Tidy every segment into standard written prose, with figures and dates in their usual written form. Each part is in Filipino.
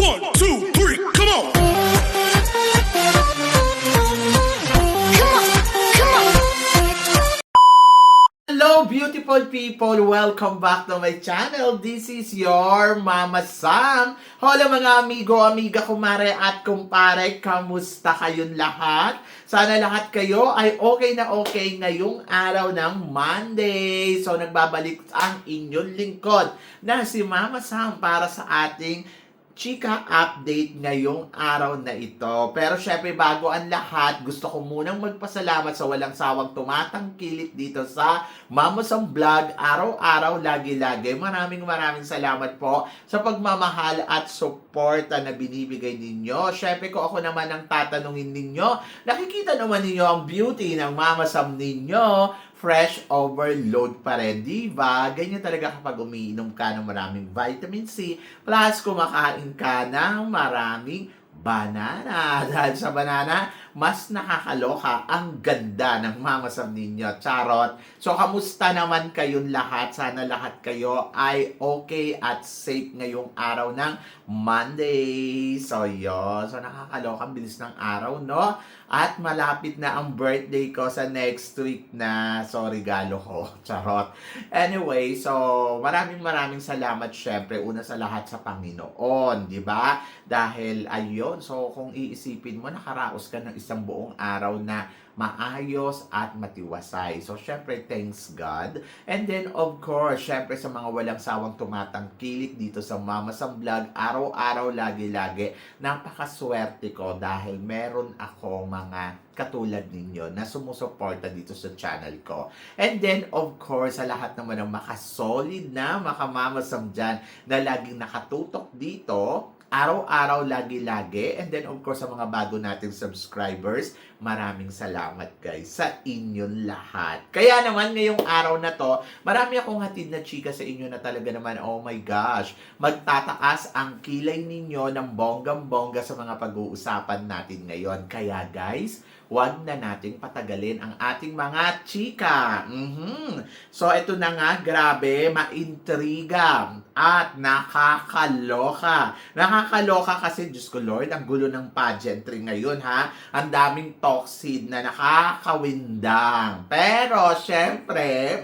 1, 2, 3, come on! Hello beautiful people! Welcome back to my channel. This is your Mama Sam. Hola mga amigo, amiga, kumare at kumpare. Kamusta kayong lahat? Sana lahat kayo ay okay na okay ngayong araw ng Monday. So nagbabalik ang inyong lingkod na si Mama Sam para sa ating chika update ngayong araw na ito. Pero syempre bago ang lahat, gusto ko munang magpasalamat sa walang sawang tumatangkilik dito sa Mama Sam Vlog, araw-araw, lagi-lagi. Maraming salamat po sa pagmamahal at suporta na binibigay ninyo. Syempre ko ako naman ang tatanungin ninyo. Nakikita naman ninyo ang beauty ng Mama Sam ninyo. Fresh overload pa rin, diba? Ganyan talaga kapag umiinom ka ng maraming vitamin C, plus kumakain ka ng maraming banana. Dahil sa banana, mas nakakaloka ang ganda ng Mama Sam ninyo. Charot! So, kamusta naman kayong lahat? Sana lahat kayo ay okay at safe ngayong araw ng Monday. So, yun. So, nakakaloka. Ang bilis ng araw, no? At malapit na ang birthday ko sa next week na. So, regalo ko. Charot. Anyway, so, maraming salamat syempre. Una sa lahat sa Panginoon. Diba? Dahil, ayun. So, kung iisipin mo, nakaraos ka ng isang buong araw na maayos at matiwasay. So, syempre, thanks God. And then, of course, syempre sa mga walang sawang tumatangkilik dito sa Mama Sam Vlog, araw-araw, lagi-lagi, napakaswerte ko dahil meron ako mga katulad ninyo na sumusuporta dito sa channel ko. And then, of course, sa lahat naman ng makasolid na Mama Sam dyan na laging nakatutok dito, araw-araw, lagi-lagi. And then, of course, sa mga bago nating subscribers, maraming salamat guys sa inyong lahat. Kaya naman, ngayong araw na to, marami akong hatid na chika sa inyo na talaga naman, oh my gosh, magtataas ang kilay ninyo ng bonggang-bongga sa mga pag-uusapan natin ngayon. Kaya guys, wag na nating patagalin ang ating mga chika. So, ito na nga, grabe, maintriga at nakakaloka. Nakakaloka kasi, Diyos ko Lord, ang gulo ng pageantry ngayon, ha? Ang daming toxid na nakakawindang. Pero, syempre,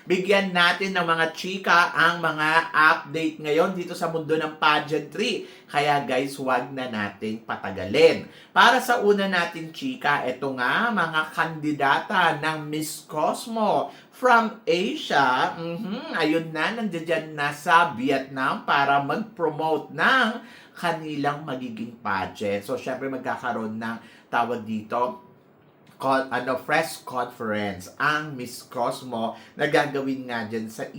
bigyan natin ng mga chika ang mga update ngayon dito sa mundo ng pageantry. Kaya guys, wag na nating patagalin. Para sa una nating chika, ito nga, mga kandidata ng Miss Cosmo from Asia. Ayun na, nandiyan na sa Vietnam para mag-promote ng kanilang magiging pageant. So, syempre magkakaroon ng tawag dito, press conference ang Miss Cosmo na gagawin nga dyan sa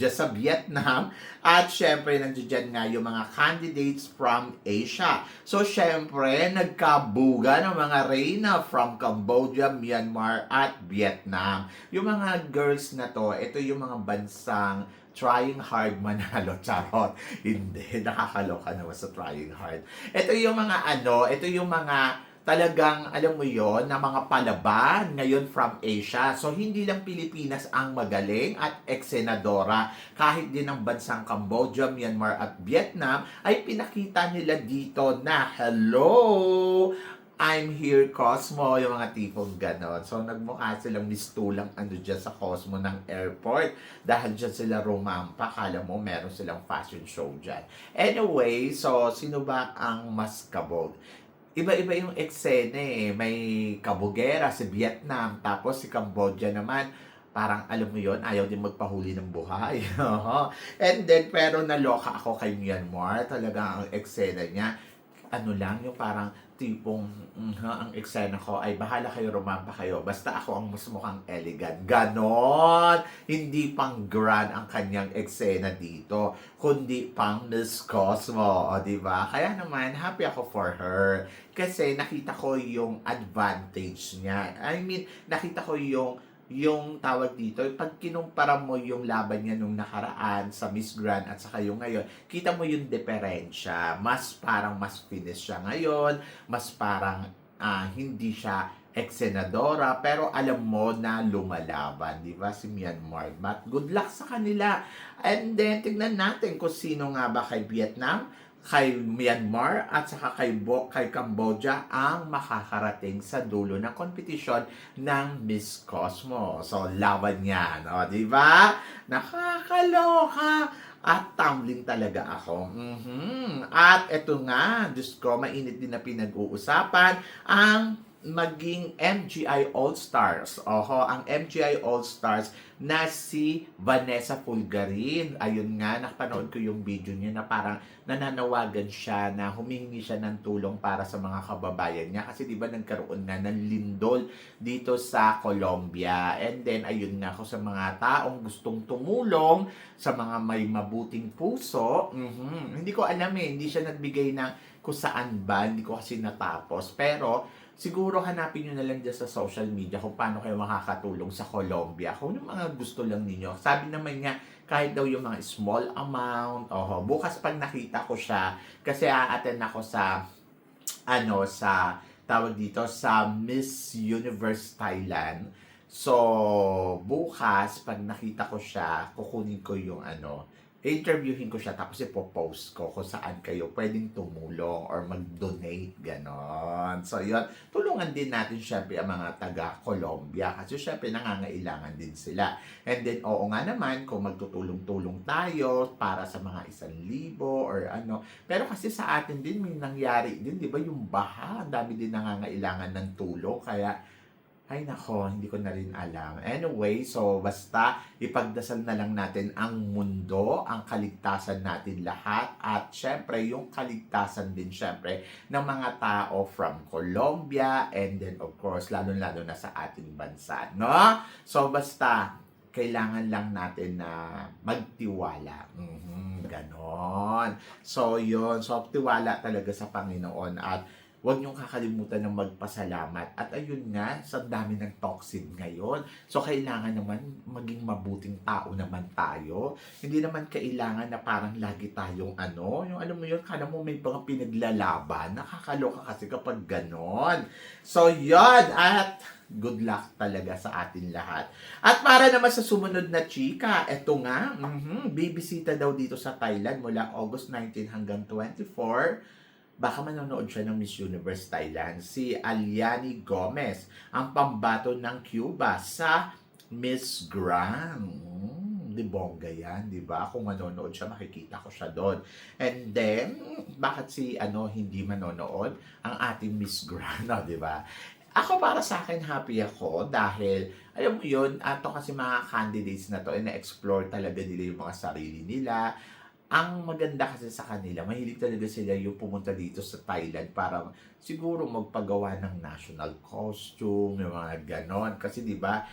sa Vietnam. At syempre, nandiyan nga yung mga candidates from Asia. So, syempre, nagkabuga ng mga reyna from Cambodia, Myanmar, at Vietnam. Yung mga girls na to, ito yung mga bansang trying hard manalo. Charot. Hindi, nakakaloka naman sa trying hard. Ito yung mga talagang, alam mo yon na mga palaban ngayon from Asia. So, hindi lang Pilipinas ang magaling at eksenadora. Kahit din ang bansang Cambodia, Myanmar at Vietnam ay pinakita nila dito na, hello, I'm here, Cosmo, yung mga tipong ganon. So, nagmukha silang mistulang dyan sa Cosmo ng airport. Dahil dyan sila rumampa, kala mo meron silang fashion show dyan. Anyway, so, sino ba ang mas kabog? Iba-iba yung eksena eh. May kabugera si Vietnam, tapos si Cambodia naman, parang alam mo yon, ayaw din magpahuli ng buhay. And then, pero naloka ako kay Myanmar. Talaga ang eksena niya, yung parang tipong, ang eksena ko ay bahala kayo, rumampa kayo. Basta ako ang mas mukhang elegant. Ganon! Hindi pang grand ang kanyang eksena dito, kundi pang Miss Cosmo. O, diba? Kaya naman, happy ako for her. Kasi nakita ko yung advantage niya. I mean, nakita ko yung tawag dito, pag kinumpara mo yung laban niya nung nakaraan sa Miss Grand at saka yung ngayon, kita mo yung diferensya. Mas finish siya ngayon, mas parang hindi siya ex-senadora, pero alam mo na lumalaban, di ba, si Myanmar. But good luck sa kanila. And then, tignan natin kung sino nga ba kay Vietnam, kay Myanmar, at saka kay Cambodia ang makakarating sa dulo ng kompetisyon ng Miss Cosmo. So, laban yan, o, di ba? Nakakaloka. At tumbling talaga ako. At eto nga, Diyos ko, mainit din na pinag-uusapan ang maging MGI All-Stars. Oho, ang MGI All-Stars na si Vanessa Fulgarin. Ayun nga, napanood ko yung video niya na parang nananawagan siya na humingi siya ng tulong para sa mga kababayan niya. Kasi di ba nagkaroon na ng lindol dito sa Colombia. And then, ayun nga, ako sa mga taong gustong tumulong, sa mga may mabuting puso, hindi ko alam hindi siya nagbigay ng kung saan ba, hindi ko kasi natapos. Pero, siguro hanapin nyo na lang dyan sa social media kung paano kayo makakatulong sa Colombia. Kung yung mga gusto lang ninyo. Sabi naman niya, kahit daw yung mga small amount, bukas pag nakita ko siya, kasi a-attend ako sa, sa, tawag dito, sa Miss Universe Thailand. So, bukas, pag nakita ko siya, kukunin ko yung interviewin ko siya tapos ipopost ko kung saan kayo pwedeng tumulong or mag-donate, ganon. So, yun. Tulungan din natin syempre ang mga taga-Colombia kasi syempre nangangailangan din sila. And then, oo nga naman, kung magtutulong-tulong tayo para sa mga 1,000 or Pero kasi sa atin din, may nangyari din, di ba, yung baha. Ang dami din nangangailangan ng tulong. Kaya, ay nako, hindi ko na rin alam. Anyway, so basta ipagdasal na lang natin ang mundo, ang kaligtasan natin lahat, at syempre yung kaligtasan din syempre ng mga tao from Colombia, and then of course, lalo-lalo na sa ating bansa, no? So basta, kailangan lang natin na magtiwala. Ganon. So yun, so tiwala talaga sa Panginoon at huwag niyong kakalimutan ng magpasalamat. At ayun nga, sa dami ng toxin ngayon. So, kailangan naman maging mabuting tao naman tayo. Hindi naman kailangan na parang lagi tayong yung alam mo yun, kala mo may mga pinaglalaban. Nakakaloka kasi kapag ganon. So, yun. At good luck talaga sa atin lahat. At para naman sa sumunod na chika, eto nga, bibisita daw dito sa Thailand mula August 19 hanggang 24. Baka manonood siya ng Miss Universe Thailand, si Aliani Gomez, ang pambato ng Cuba sa Miss Grand. Di bongga yan, di ba? Kung manonood siya, makikita ko siya doon. And then, bakit si hindi manonood? Ang ating Miss Grand, di ba? Ako para sa akin, happy ako dahil, alam mo yun, ato kasi mga candidates na to, na-explore talaga nila yung mga sarili nila. Ang maganda kasi sa kanila, mahilig talaga sila yung pumunta dito sa Thailand para siguro magpagawa ng national costume, yung mga ganon. Kasi di ba,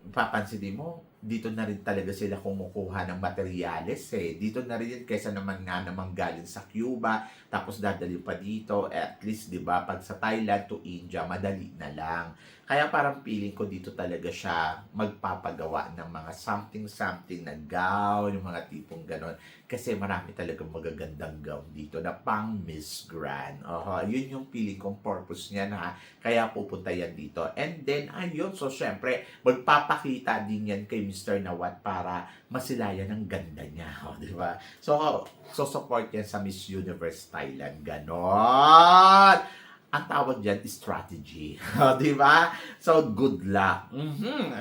papansinin mo, dito na rin talaga sila kumukuha ng materyales Dito na rin kaysa naman nga naman galing sa Cuba, tapos dadali pa dito. At least, di ba, pag sa Thailand to India, madali na lang. Kaya parang feeling ko dito talaga siya magpapagawa ng mga something na gown, yung mga tipong ganon. Kasi marami talagang magagandang gown dito na pang Miss Grand. Yun yung feeling kong purpose niya na kaya pupunta yan dito. And then, ayun, so syempre, magpapakita din yan kay Mr. Nawat para masilayan ang ganda niya. Di ba? So support yan sa Miss Universe Thailand. Ganon! Ang tawag dyan is strategy. Di ba? So, good luck.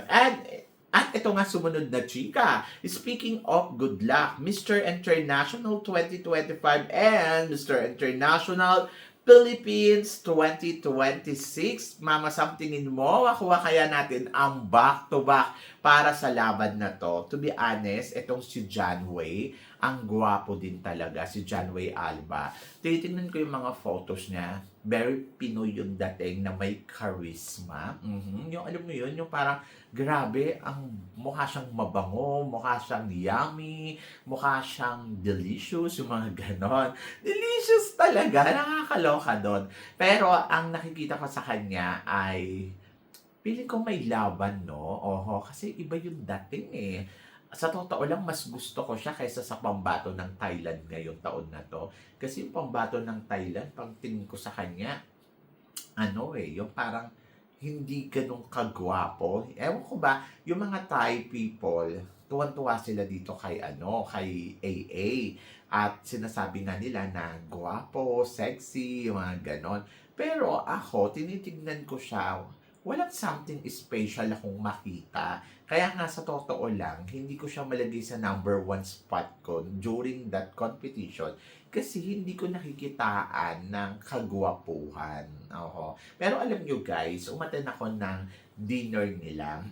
At ito nga sumunod na chika. Speaking of good luck, Mr. International 2025 and Mr. International Philippines 2026. Mama, somethingin mo, makuha kaya natin ang back-to-back para sa laban na to. To be honest, itong si John Wei, ang gwapo din talaga, si John Wei Alba. Titingnan ko yung mga photos niya. Very Pinoy yung dating na may charisma. Yung alam mo yun, yung parang grabe, ang mukha siyang mabango, mukha siyang yummy, mukha siyang delicious, yung mga ganon. Delicious talaga, nakakaloka doon. Pero ang nakikita ko sa kanya ay feeling ko may laban, no? Kasi iba yung dating Sa totoo lang, mas gusto ko siya kaysa sa pambato ng Thailand ngayong taon na to. Kasi yung pambato ng Thailand, pang tingin ko sa kanya, yung parang hindi ganun kagwapo. Ewan ko ba, yung mga Thai people, tuwan-tuwa sila dito kay kay AA. At sinasabi nga nila na gwapo, sexy, yung mga ganon. Pero ako, tinitignan ko siya, walang something special akong makita. Kaya nga sa totoo lang, hindi ko siya malagay sa number one spot ko during that competition kasi hindi ko nakikitaan ng kagwapuhan. Oho. Pero alam nyo guys, umaten ako ng dinner nila.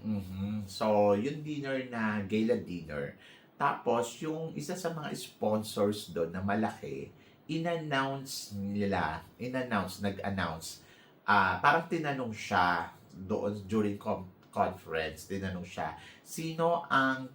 So, yung dinner na gala dinner. Tapos, yung isa sa mga sponsors doon na malaki, nag-announce, parang tinanong siya doon during conference, tinanong siya, sino ang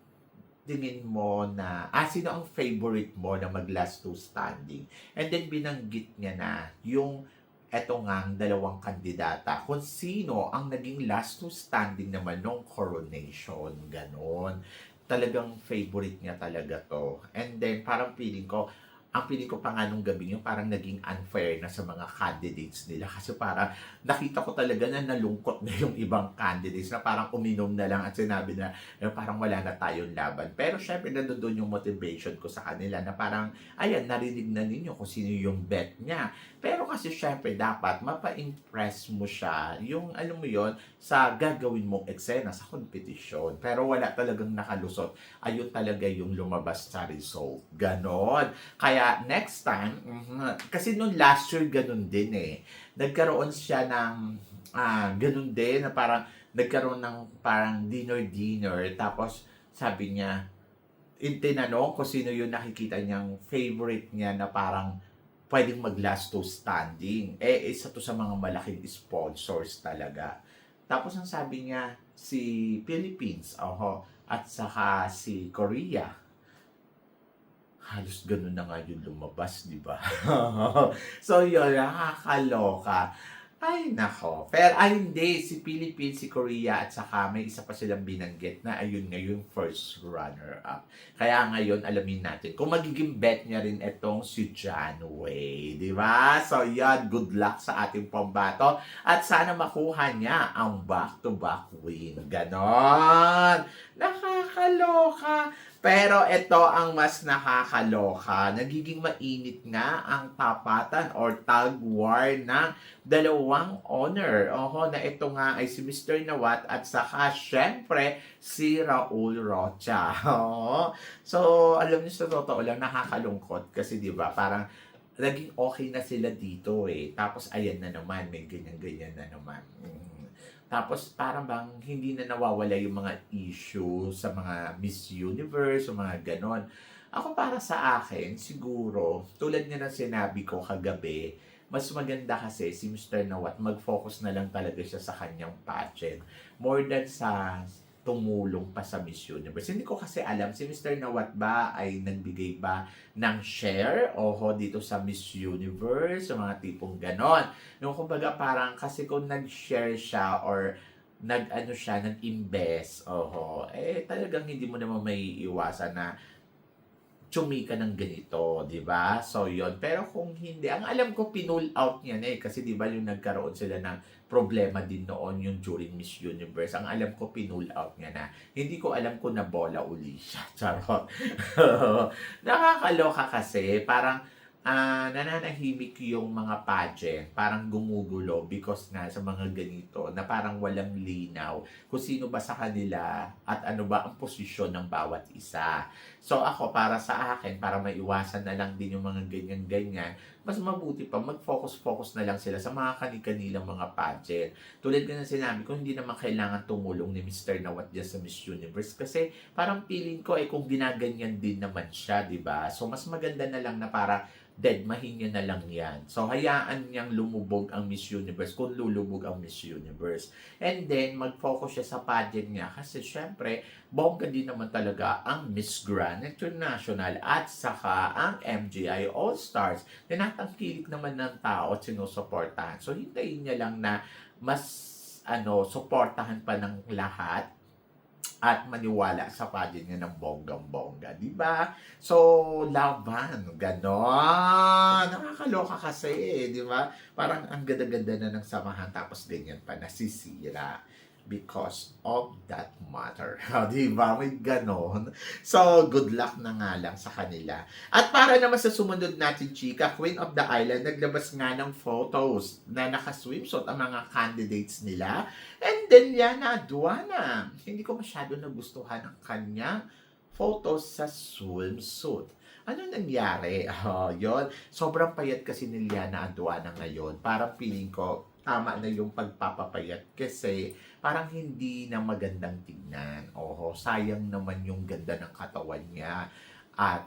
favorite mo na mag-last two standing? And then binanggit niya na yung eto ngang dalawang kandidata kung sino ang naging last two standing naman nung coronation, ganon. Talagang favorite niya talaga to. And then parang ang feeling ko pa nga nung gabi yun, parang naging unfair na sa mga candidates nila. Kasi parang nakita ko talaga na nalungkot na yung ibang candidates na parang uminom na lang at sinabi na parang wala na tayong laban. Pero syempre nandoon yung motivation ko sa kanila na parang, ayan, narinig na ninyo kung sino yung bet niya. Pero kasi syempre dapat mapa-impress mo siya yung alam mo yon sa gagawin mong eksena sa competition. Pero wala talagang nakalusot. Ayun talaga yung lumabas sa result. Ganon. Kaya next time, kasi nung last year ganun din eh. Nagkaroon siya ng ganun din na parang nagkaroon ng parang dinner tapos sabi niya tinanong kung sino yung nakikita niyang favorite niya na parang pwedeng mag-last two standing. Isa to sa mga malaking sponsors talaga. Tapos ang sabi niya, si Philippines, at saka si Korea. Halos ganun na nga yung lumabas, di ba? So yun, nakakaloka. Ay, nako. Pero hindi, si Philippines, si Korea, at saka may isa pa silang binanggit na ayun ngayon first runner-up. Kaya ngayon, alamin natin kung magiging bet niya rin itong si John Wei. Di ba? So yan, good luck sa ating pambato. At sana makuha niya ang back-to-back win. Ganon. Nakakaloka. Pero ito ang mas nakakaloka. Nagiging mainit nga ang tapatan or tug war ng dalawang honor. Na ito nga ay si Mr. Nawat at saka syempre si Raul Rocha. So, alam niyo sa totoo lang nakakalungkot kasi 'di ba parang naging okay na sila dito eh. Tapos ayan na naman, may ganyan-ganyan na naman. Tapos parang bang hindi na nawawala yung mga issue sa mga Miss Universe o mga ganon. Ako para sa akin, siguro, tulad nga ng sinabi ko kagabi, mas maganda kasi si Mr. Nawat mag-focus na lang talaga siya sa kanyang pageant. More than sa tumulong pa sa Miss Universe. Hindi ko kasi alam, si Mr. Nawat ba ay nagbigay ba ng share dito sa Miss Universe, o mga tipong ganon. Yung kumbaga parang kasi kung nag-share siya or nag-invest, talagang hindi mo naman may iwasan na tsumika ng ganito, di ba? So, yon. Pero kung hindi, ang alam ko, pinull out niya na kasi di ba yung nagkaroon sila ng problema din noon yung during Miss Universe. Ang alam ko, pinull out niya na. Hindi ko alam kung nabola uli siya. Charot. Nakakaloka kasi, parang nananahimik yung mga pageant, parang gumugulo because nga sa mga ganito na parang walang linaw kung sino ba sa kanila at ano ba ang posisyon ng bawat isa. So ako, para sa akin, para maiwasan na lang din yung mga ganyan-ganyan, mas mabuti pa mag-focus na lang sila sa mga kanilang mga pageant. Tulad ko na sinabi ko, hindi naman kailangan tumulong ni Mr. Nawat dyan sa Miss Universe kasi parang feeling ko kung ginaganyan din naman siya, di ba? So mas maganda na lang na para deadmahin niya na lang yan. So, hayaan niyang lumubog ang Miss Universe kung lulubog ang Miss Universe. And then, mag-focus siya sa pageant niya kasi syempre, bongga din naman talaga ang Miss Grand International at saka ang MGI All-Stars. Tinatangkilik naman ng tao at sinusuportahan. So, hintayin niya lang na mas suportahan pa ng lahat at maniwala sa pageant niya ng bonggang-bongga, di ba? So, laban, ganon. Nakakaloka kasi, di ba? Parang ang ganda-ganda na ng samahan tapos ganyan pa nasisira because of that matter. Di ba? May ganon. So, good luck na nga lang sa kanila. At para naman sa sumunod natin, chika, Queen of the Island, naglabas nga ng photos na naka-swimsuit ang mga candidates nila. And then, Yana Aduana, hindi ko masyado nagustuhan ang kanyang photos sa swimsuit. Ano nangyari? Yon. Sobrang payat kasi ni Liana Aduana ngayon. Parang feeling ko, tama na yung pagpapapayat kasi parang hindi na magandang tingnan. Sayang naman yung ganda ng katawan niya at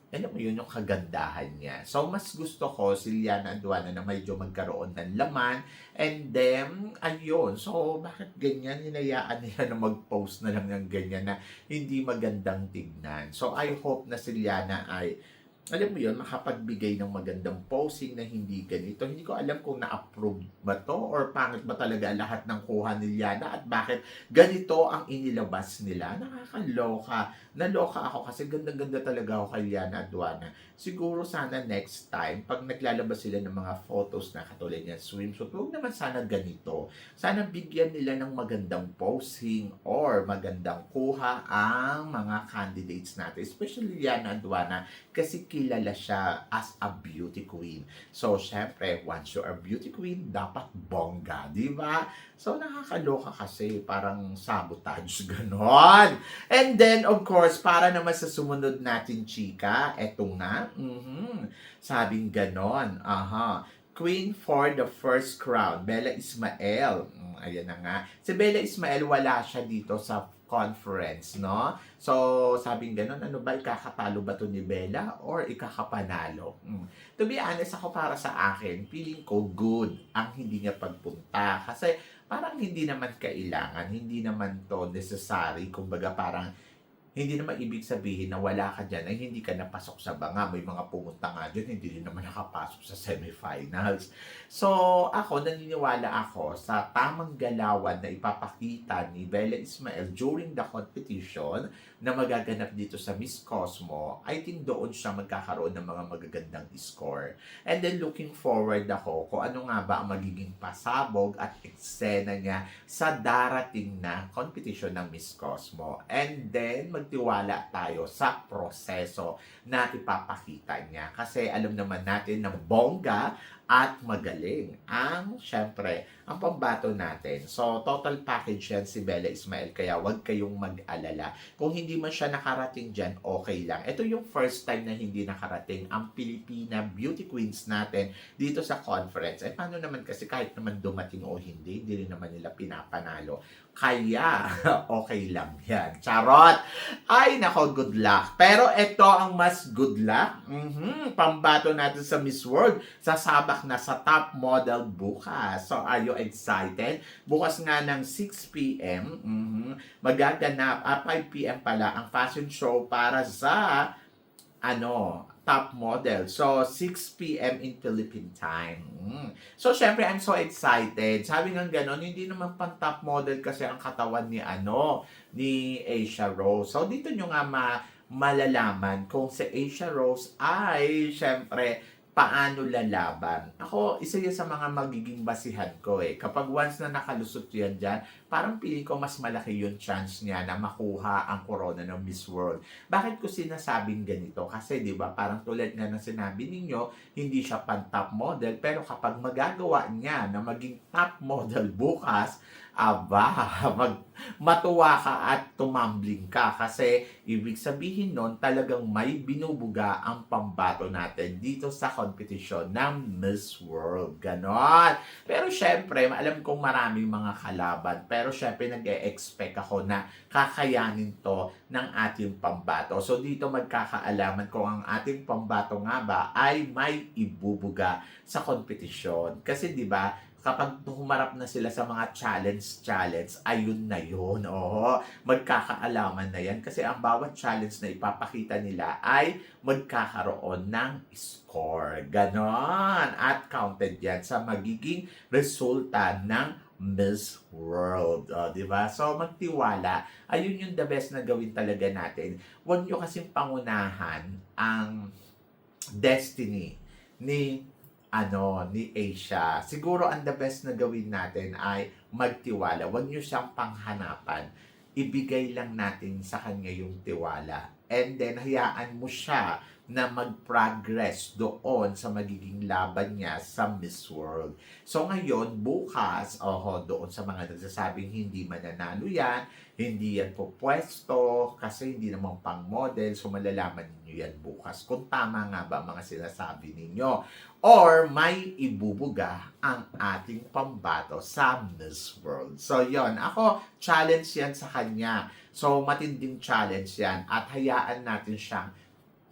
alam mo yun, yung kagandahan niya. So, mas gusto ko si Liana Aduana na medyo magkaroon ng laman. And then, ayun. So, bakit ganyan? Hinayaan nila na mag-post na lang ng ganyan na hindi magandang tignan. So, I hope na si Liana ay alam mo yun, makapagbigay ng magandang posing na hindi ganito. Hindi ko alam kung na-approve ba to or pangit ba talaga lahat ng kuha ni Liana at bakit ganito ang inilabas nila. Nakakaloka. Naloka ako kasi ganda-ganda talaga ako kay Liana Aduana. Siguro sana next time, pag naglalabas sila ng mga photos na katulad niya swimsuit, huwag naman sana ganito. Sana bigyan nila ng magandang posing or magandang kuha ang mga candidates natin. Especially Liana Aduana kasi kilala siya as a beauty queen. So, syempre, once you are beauty queen, dapat bongga, di ba? So, nakakaloka kasi, parang sabotage, ganon. And then, of course, para naman sa sumunod natin, chika, eto nga, sabing ganon, Queen for the first crown, Bella Ismael. Ayan na nga. Si Bella Ismael, wala siya dito sa conference, no? So, sabing ganun, ano ba, ikakatalo ba to ni Bella or ikakapanalo? To be honest, ako para sa akin, feeling ko good ang hindi niya pagpunta. Kasi parang hindi naman kailangan, hindi naman to necessary. Kumbaga parang hindi naman ibig sabihin na wala ka dyan ay hindi ka napasok sa banga. May mga pumunta nga dyan, hindi rin naman nakapasok sa semifinals. So, ako, naniniwala ako sa tamang galawan na ipapakita ni Bella Ismael during the competition na magaganap dito sa Miss Cosmo. I think doon siya magkakaroon ng mga magagandang score. And then, looking forward ako kung ano nga ba ang magiging pasabog at eksena niya sa darating na competition ng Miss Cosmo. And then, magtiwala tayo sa proseso na ipapakita niya. Kasi alam naman natin na bongga at magaling ang, syempre, ang pambato natin. So, total package yan si Bella Ismael, kaya wag kayong mag-alala. Kung hindi man siya nakarating dyan, okay lang. Ito yung first time na hindi nakarating ang Pilipina beauty queens natin dito sa conference. Paano naman kasi kahit naman dumating o hindi rin naman nila pinapanalo. Kaya, okay lang yan. Charot! Ay, nako, good luck. Pero ito ang mas good luck. Pambato natin sa Miss World. Sasabak na sa top model bukas. So, are you excited? Bukas nga ng 6 p.m. Magaganap, 5 p.m. pala ang fashion show para sa top model. So, 6 p.m. in Philippine time. So, syempre, I'm so excited. Sabi nga gano'n, hindi naman pang top model kasi ang katawan ni Asia Rose. So, dito nyo nga malalaman kung si Asia Rose ay, syempre, paano lalaban. Ako, isa yan sa mga magiging basihan ko eh. Kapag once na nakalusot yan dyan, parang piling ko mas malaki yung chance niya na makuha ang corona ng Miss World. Bakit ko sinasabing ganito? Kasi di ba parang tulad nga ng sinabi ninyo, hindi siya pan top model, pero kapag magagawa niya na maging top model bukas, matuwa ka at tumambling ka kasi ibig sabihin nun talagang may binubuga ang pambato natin dito sa competition ng Miss World. Ganon. Pero syempre, alam kong maraming mga kalaban pero syempre nag-e-expect ako na kakayanin to ng ating pambato. So dito magkakaalaman kung ang ating pambato nga ba ay may ibubuga sa competition. Kasi di ba kapag humarap na sila sa mga challenge, ayun na yun. Magkakaalaman na yan. Kasi ang bawat challenge na ipapakita nila ay magkakaroon ng score. Ganon. At counted yan sa magiging resulta ng Miss World. Di ba? So, magtiwala. Ayun yung the best na gawin talaga natin. Huwag nyo kasing pangunahan ang destiny ni Asia. Siguro ang the best na gawin natin ay magtiwala. Huwag nyo siyang panghanapan. Ibigay lang natin sa kanya yung tiwala. And then, hayaan mo siya na mag-progress doon sa magiging laban niya sa Miss World. So ngayon, bukas, doon sa mga nagsasabing hindi mananalo yan, hindi yan po pwesto, kasi hindi naman pang model, so malalaman ninyo yan bukas kung tama nga ba mga sinasabi ninyo. Or may ibubuga ang ating pambato sa Miss World. So yon, ako, challenge yan sa kanya. So matinding challenge yan at hayaan natin siyang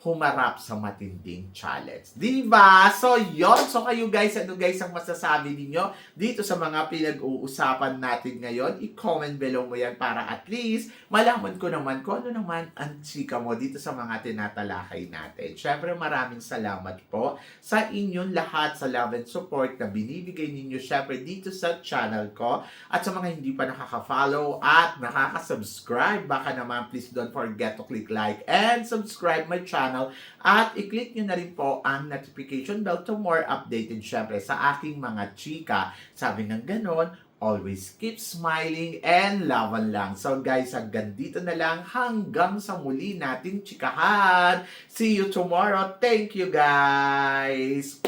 humarap sa matinding challenge. Diba? So, yon. So, kayo guys, ano guys ang masasabi ninyo dito sa mga pinag-uusapan natin ngayon? I-comment below mo yan para at least malaman ko naman kung ano naman ang chika mo dito sa mga tinatalakay natin. Syempre, maraming salamat po sa inyong lahat sa love and support na binibigay ninyo syempre dito sa channel ko. At sa mga hindi pa nakaka-follow at nakaka-subscribe, baka naman please don't forget to click like and subscribe my channel. At i-click nyo na rin po ang notification bell to more updated syempre sa aking mga chika. Sabi ng ganon, always keep smiling and laban lang. So guys, hanggang dito na lang. Hanggang sa muli nating chikahan. See you tomorrow. Thank you guys.